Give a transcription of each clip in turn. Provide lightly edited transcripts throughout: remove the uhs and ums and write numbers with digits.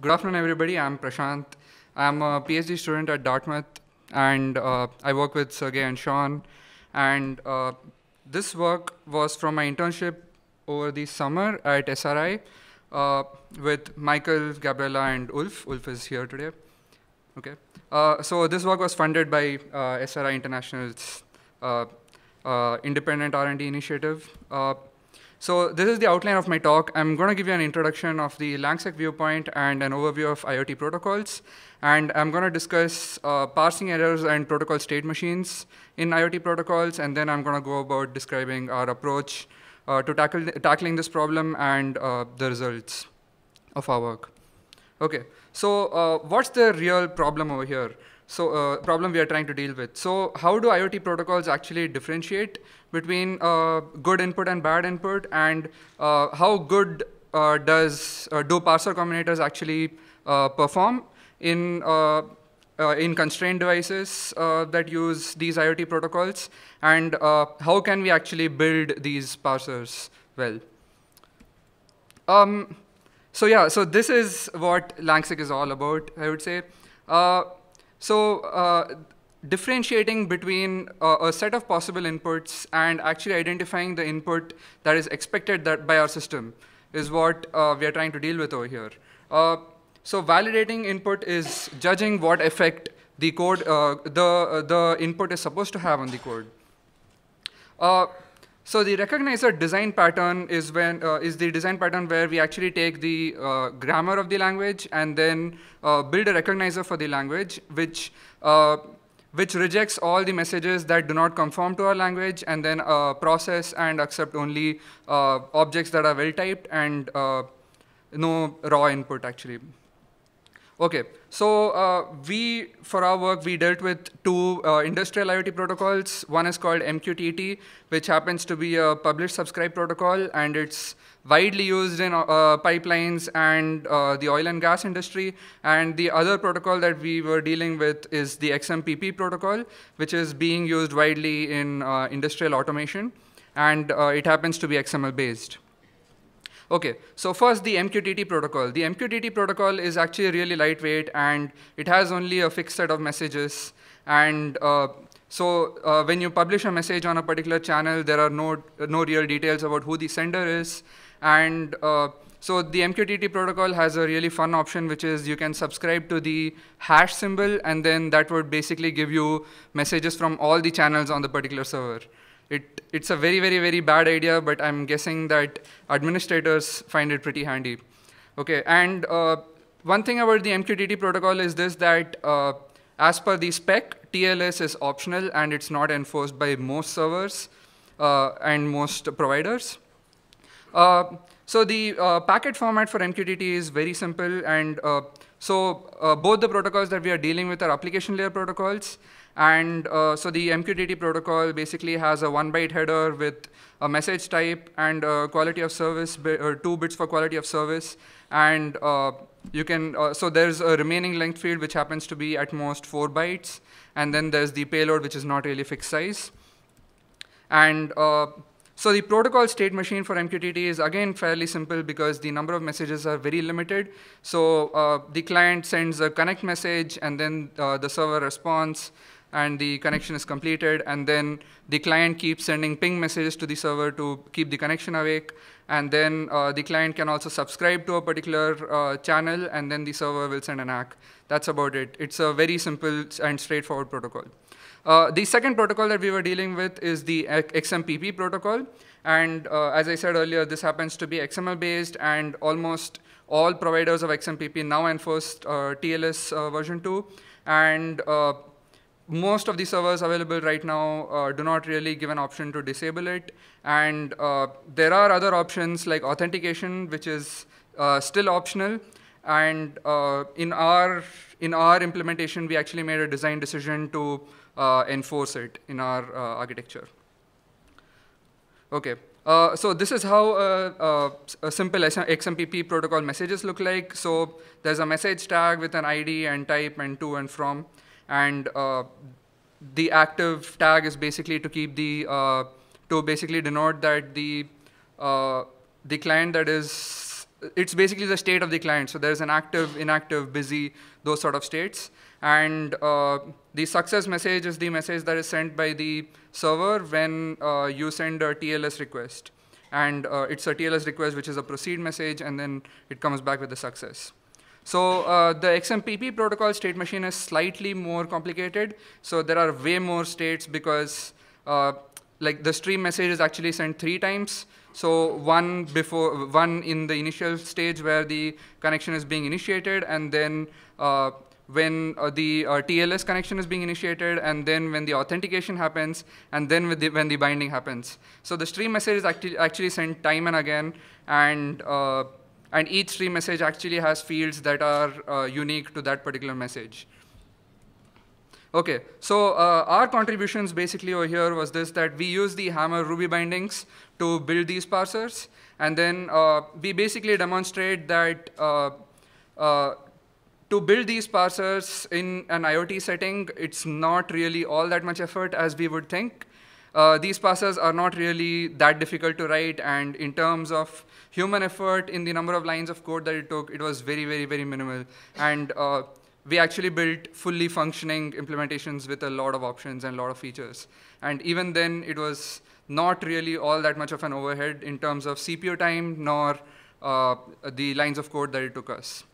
Good afternoon, everybody. I'm Prashant. I'm a PhD student at Dartmouth, and I work with Sergey and Sean. And this work was from my internship over the summer at SRI with Michael, Gabriella, and Ulf. Ulf is here today. Okay. So this work was funded by SRI International's independent R&D initiative. So this is the outline of my talk. I'm going to give you an introduction of the LangSec viewpoint and an overview of IoT protocols. And I'm going to discuss parsing errors and protocol state machines in IoT protocols. And then I'm going to go about describing our approach to tackling this problem and the results of our work. OK, so what's the real problem over here? So problem we are trying to deal with. So how do IoT protocols actually differentiate between good input and bad input, and how good do parser combinators actually perform in constrained devices that use these IoT protocols, and how can we actually build these parsers well? So yeah, so this is what LangSec is all about, I would say. Differentiating between a set of possible inputs and actually identifying the input that is expected by our system is what we are trying to deal with over here. So validating input is judging what effect the code, the input is supposed to have on the code. So the recognizer design pattern is the design pattern where we actually take the grammar of the language and then build a recognizer for the language, which rejects all the messages that do not conform to our language, and then process and accept only objects that are well typed and no raw input actually. Okay, so for our work, we dealt with two industrial IoT protocols. One is called MQTT, which happens to be a publish-subscribe protocol, and it's widely used in pipelines and the oil and gas industry. And the other protocol that we were dealing with is the XMPP protocol, which is being used widely in industrial automation, and it happens to be XML-based. Okay, so first the MQTT protocol. The MQTT protocol is actually really lightweight, and it has only a fixed set of messages. And when you publish a message on a particular channel, there are no real details about who the sender is. And so the MQTT protocol has a really fun option, which is you can subscribe to the hash symbol, and then that would basically give you messages from all the channels on the particular server. It's a very, very, very bad idea, but I'm guessing that administrators find it pretty handy. Okay, and one thing about the MQTT protocol is this, that as per the spec, TLS is optional, and it's not enforced by most servers and most providers. So the packet format for MQTT is very simple, and both the protocols that we are dealing with are application layer protocols. And so the MQTT protocol basically has a 1-byte header with a message type and quality of service, 2 bits for quality of service. And you can, so there's a remaining length field, which happens to be at most 4 bytes. And then there's the payload, which is not really fixed size. And so the protocol state machine for MQTT is, again, fairly simple because the number of messages are very limited. So the client sends a connect message, and then the server responds, and the connection is completed. And then the client keeps sending ping messages to the server to keep the connection awake. And then the client can also subscribe to a particular channel, and then the server will send an ACK. That's about it. It's a very simple and straightforward protocol. The second protocol that we were dealing with is the XMPP protocol. And as I said earlier, this happens to be XML-based, and almost all providers of XMPP now enforce TLS version 2. And most of the servers available right now do not really give an option to disable it. And there are other options like authentication, which is still optional. And in our implementation, we actually made a design decision to enforce it in our architecture. Okay, so this is how a simple XMPP protocol messages look like. So there's a message tag with an ID and type and to and from. And the active tag is basically to keep the to basically denote that the client that is it's basically the state of the client. So there's an active, inactive, busy, those sort of states. And the success message is the message that is sent by the server when you send a TLS request. And it's a TLS request, which is a proceed message, and then it comes back with the success. So the XMPP protocol state machine is slightly more complicated. So there are way more states because like the stream message is actually sent 3 times. So one in the initial stage where the connection is being initiated, and then when the TLS connection is being initiated, and then when the authentication happens, and then when the binding happens. So the stream message is actually sent time and again, and each stream message actually has fields that are unique to that particular message. Okay, so our contributions basically over here was this, that we use the Hammer Ruby bindings to build these parsers, and then we basically demonstrate that to build these parsers in an IoT setting, it's not really all that much effort as we would think. These parsers are not really that difficult to write, and in terms of human effort in the number of lines of code that it took, it was very, very, very minimal. And we actually built fully functioning implementations with a lot of options and a lot of features. And even then, it was not really all that much of an overhead in terms of CPU time, nor the lines of code that it took us.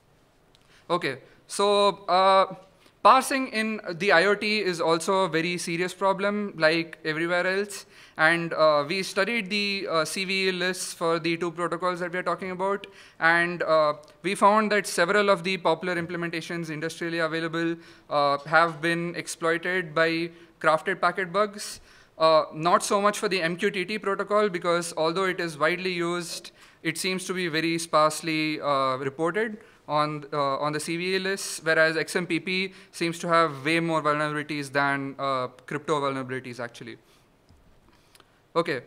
Okay, so parsing in the IoT is also a very serious problem, like everywhere else. And we studied the CVE lists for the 2 protocols that we are talking about. And we found that several of the popular implementations industrially available have been exploited by crafted packet bugs. Not so much for the MQTT protocol, because although it is widely used, it seems to be very sparsely reported on the CVE lists, whereas XMPP seems to have way more vulnerabilities than crypto vulnerabilities, actually. Okay,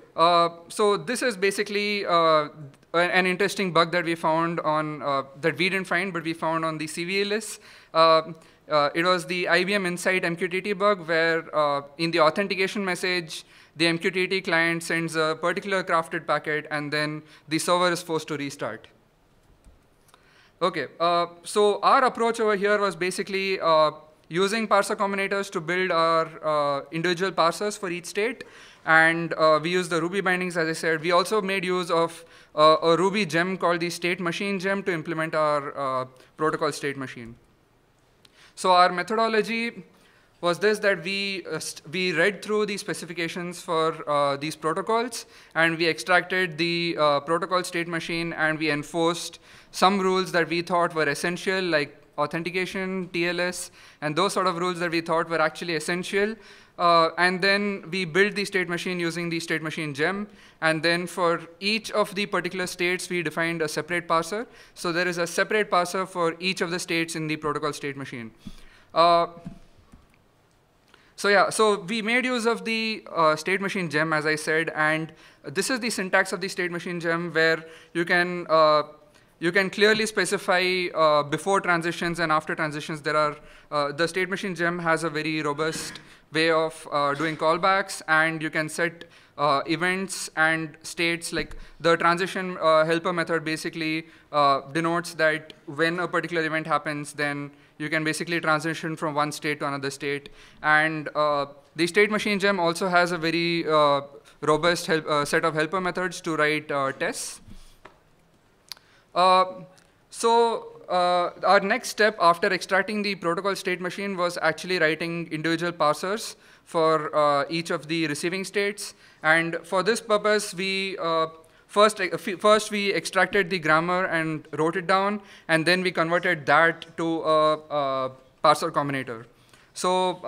so this is basically an interesting bug that we found on, that we didn't find, but we found on the CVE list. It was the IBM Insight MQTT bug, where in the authentication message, the MQTT client sends a particular crafted packet, and then the server is forced to restart. Okay, so our approach over here was basically using parser combinators to build our individual parsers for each state. And we used the Ruby bindings, as I said. We also made use of a Ruby gem called the state machine gem to implement our protocol state machine. So our methodology was this, that we read through the specifications for these protocols, and we extracted the protocol state machine, and we enforced some rules that we thought were essential, like authentication, TLS, and those sort of rules that we thought were actually essential. And then we built the state machine using the state machine gem. And then for each of the particular states, we defined a separate parser. So there is a separate parser for each of the states in the protocol state machine. So yeah, so we made use of the state machine gem, as I said, and this is the syntax of the state machine gem, where you can clearly specify before transitions and after transitions. There are the state machine gem has a very robust way of doing callbacks, and you can set events and states. Like the transition helper method basically denotes that when a particular event happens, then you can basically transition from one state to another state. And the state machine gem also has a very robust set of helper methods to write tests. So our next step after extracting the protocol state machine was actually writing individual parsers for each of the receiving states. And for this purpose, we first we extracted the grammar and wrote it down, and then we converted that to a parser combinator. So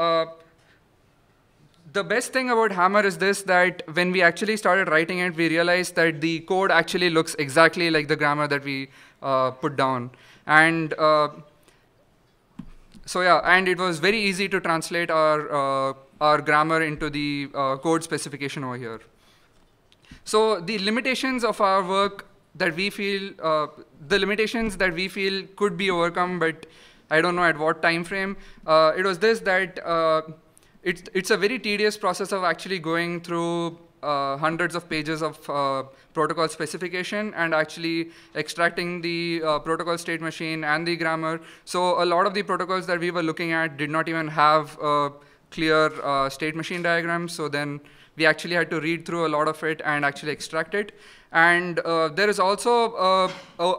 the best thing about Hammer is this, that when we actually started writing it, we realized that the code actually looks exactly like the grammar that we put down. And so yeah, and it was very easy to translate our grammar into the code specification over here. So the limitations of our work that we feel, the limitations that we feel could be overcome, but I don't know at what time frame. It was this, that it's a very tedious process of actually going through hundreds of pages of protocol specification and actually extracting the protocol state machine and the grammar. So a lot of the protocols that we were looking at did not even have a clear state machine diagram. So then we actually had to read through a lot of it and actually extract it. And there is also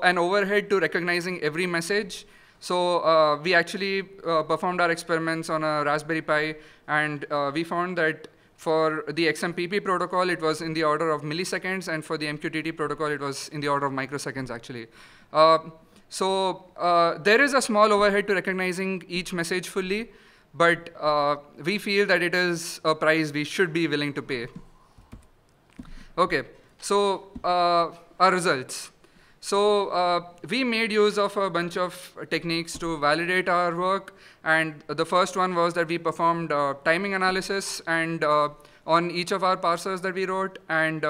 an overhead to recognizing every message. So we actually performed our experiments on a Raspberry Pi, and we found that for the XMPP protocol, it was in the order of milliseconds, and for the MQTT protocol, it was in the order of microseconds, actually. So there is a small overhead to recognizing each message fully, but we feel that it is a price we should be willing to pay. OK, so our results. So we made use of a bunch of techniques to validate our work. And the first one was that we performed timing analysis and on each of our parsers that we wrote. And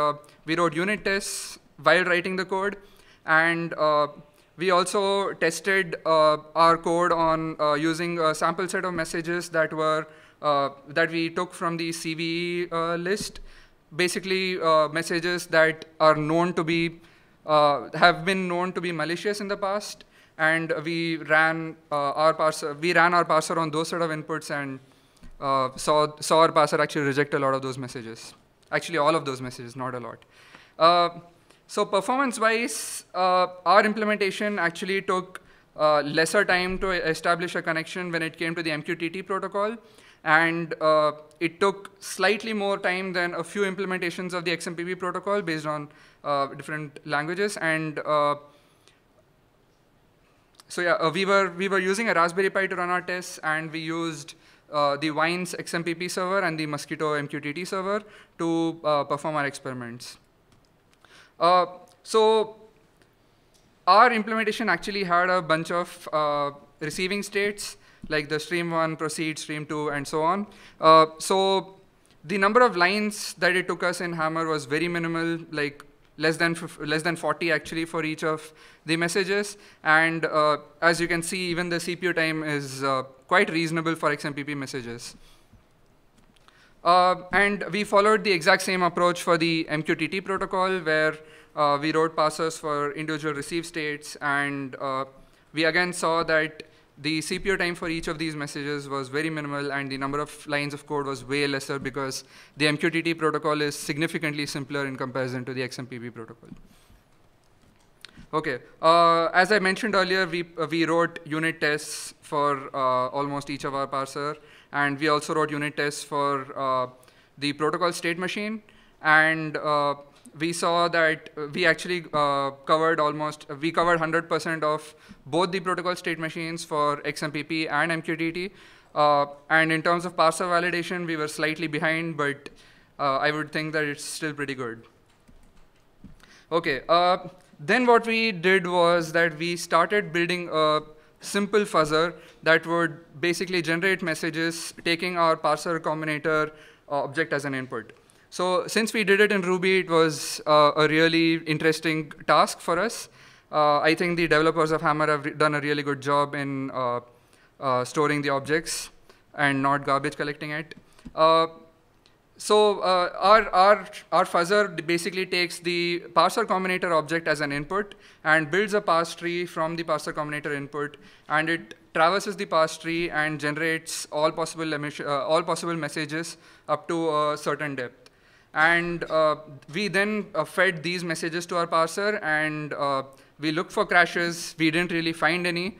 we wrote unit tests while writing the code. And we also tested our code on using a sample set of messages that were that we took from the CVE list. Basically, messages that are known to be have been known to be malicious in the past, and we ran our parser on those sort of inputs, and saw our parser actually reject a lot of those messages. Actually, all of those messages, not a lot. So performance-wise, our implementation actually took lesser time to establish a connection when it came to the MQTT protocol, and it took slightly more time than a few implementations of the XMPP protocol based on different languages. And so yeah, we were using a Raspberry Pi to run our tests, and we used the Wine's XMPP server and the Mosquito MQTT server to perform our experiments. So our implementation actually had a bunch of receiving states, like the stream 1, proceed, stream 2, and so on. So the number of lines that it took us in Hammer was very minimal, like less than 40 actually for each of the messages. And as you can see, even the CPU time is quite reasonable for XMPP messages. And we followed the exact same approach for the MQTT protocol, where we wrote parsers for individual receive states. And we again saw that the CPU time for each of these messages was very minimal, and the number of lines of code was way lesser because the MQTT protocol is significantly simpler in comparison to the XMPP protocol. OK, as I mentioned earlier, we wrote unit tests for almost each of our parser, and we also wrote unit tests for the protocol state machine. And we saw that we actually covered 100% of both the protocol state machines for XMPP and MQTT. And in terms of parser validation, we were slightly behind, but I would think that it's still pretty good. OK, then what we did was that we started building a simple fuzzer that would basically generate messages taking our parser combinator object as an input. So since we did it in Ruby, it was a really interesting task for us. I think the developers of Hammer have done a really good job in storing the objects and not garbage collecting it. So our fuzzer basically takes the parser combinator object as an input and builds a parse tree from the parser combinator input, and it traverses the parse tree and generates all possible messages up to a certain depth. And we then fed these messages to our parser, and we looked for crashes. We didn't really find any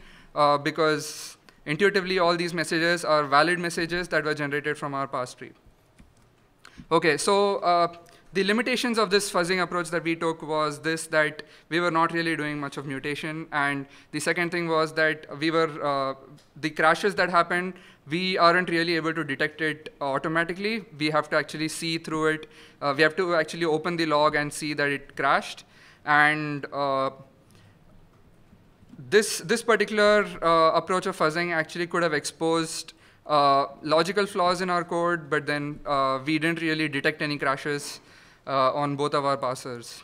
because intuitively all these messages are valid messages that were generated from our parse tree. OK, so the limitations of this fuzzing approach that we took was this, that we were not really doing much of mutation. And the second thing was that we were, the crashes that happened, we aren't really able to detect it automatically. We have to actually see through it. We have to actually open the log and see that it crashed. And this particular approach of fuzzing actually could have exposed logical flaws in our code, but then we didn't really detect any crashes on both of our parsers.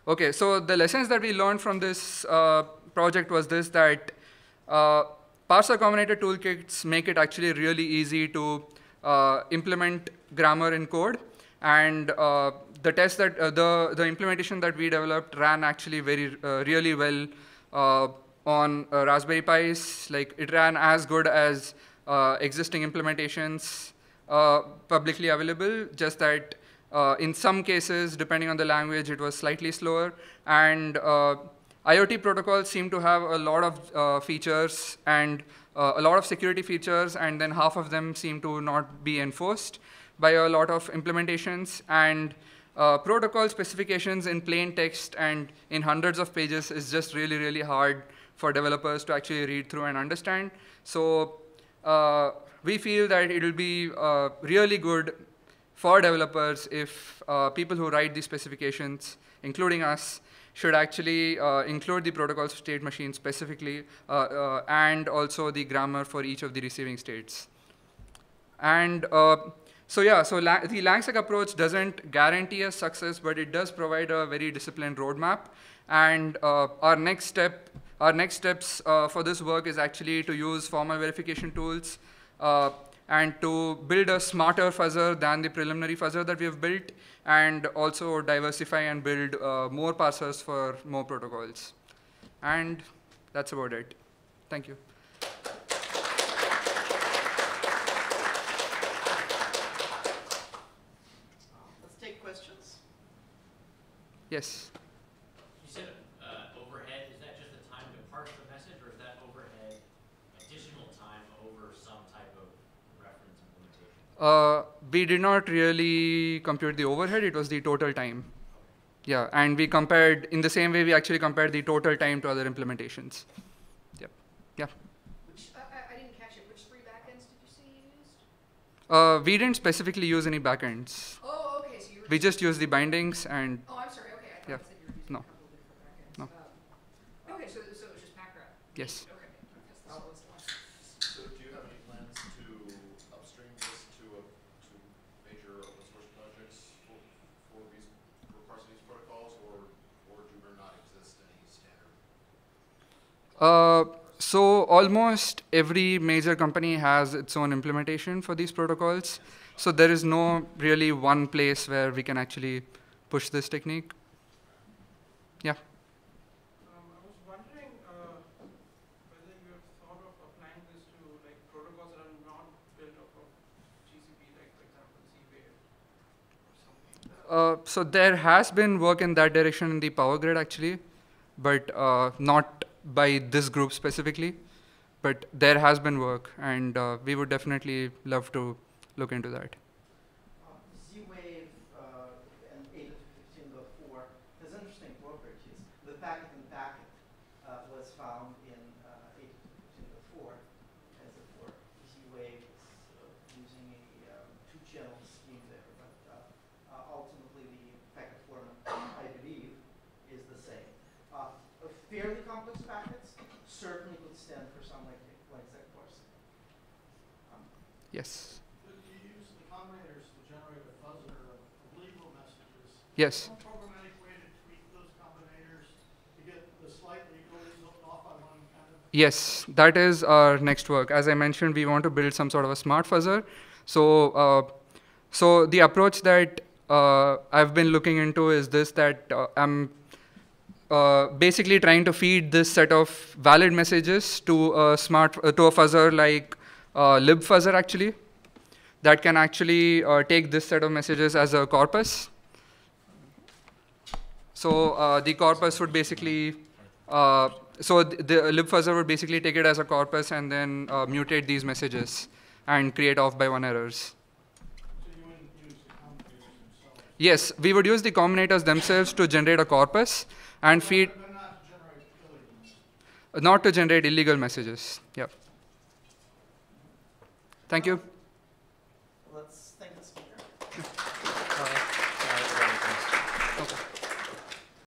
OK, so the lessons that we learned from this project was this, that parser combinator toolkits make it actually really easy to implement grammar in code. And the test that the implementation that we developed ran actually really well on Raspberry Pis. Like, it ran as good as existing implementations publicly available, just that in some cases, depending on the language, it was slightly slower. And IoT protocols seem to have a lot of features and a lot of security features, and then half of them seem to not be enforced by a lot of implementations. And protocol specifications in plain text and in hundreds of pages is just really, really hard for developers to actually read through and understand. So we feel that it will be really good for developers if people who write these specifications, including us, should actually include the protocol state machine specifically and also the grammar for each of the receiving states. And so yeah, so the LangSec approach doesn't guarantee us success, but it does provide a very disciplined roadmap. And our next steps for this work is actually to use formal verification tools and to build a smarter fuzzer than the preliminary fuzzer that we have built, and also diversify and build more parsers for more protocols. And that's about it. Thank you. Let's take questions. Yes. You said overhead. Is that just the time to parse the message, or is that overhead additional time over some type of reference implementation? We did not really compute the overhead. It was the total time. Yeah, and we compared, in the same way, we actually compared the total time to other implementations. Yep. Yeah. I didn't catch it. Which 3 backends did you say you used? We didn't specifically use any backends. Oh, okay. So you were We just used the bindings and. Oh, I'm sorry. Okay, I thought Yeah. you said you were using No. a couple of different backends. No. Okay, so it was just Packrap. Yes. Okay. That's the slowest one. So do you have any plans to upstream this to major open source projects for parsing these protocols, or do there not exist any standard? So almost every major company has its own implementation for these protocols. So there is no really one place where we can actually push this technique. Yeah. I was wondering whether you have thought of applying this to like protocols that are not built off of GCP, like for example Z-Wave or something. So there has been work in that direction in the Power Grid actually, but not by this group specifically. But there has been work, and we would definitely love to look into that. Z-Wave and 8.15.4 has interesting properties. The packet in packet was found in 8.15.4 as a fork. Z-Wave is using a 2-channel scheme there, but ultimately the packet format, I believe, is the same. Fairly complex packets certainly could stand for some like LangSec parsing. Yes. You use the combinators to generate a fuzzer of legal messages. Yes. Some programmatic way to tweak those combinators to get the slight legals off by one kind of. Yes, that is our next work. As I mentioned, we want to build some sort of a smart fuzzer. So, so the approach that I've been looking into is this: that I'm basically trying to feed this set of valid messages to a fuzzer like libfuzzer actually, that can actually take this set of messages as a corpus. So the corpus would basically, so the libfuzzer would basically take it as a corpus and then mutate these messages and create off-by-1 errors. So you wouldn't use the combinators themselves. Yes, we would use the combinators themselves to generate a corpus and feed. But not to generate illegal messages. Not to generate illegal messages. Yeah. Thank you. Let's thank the speaker.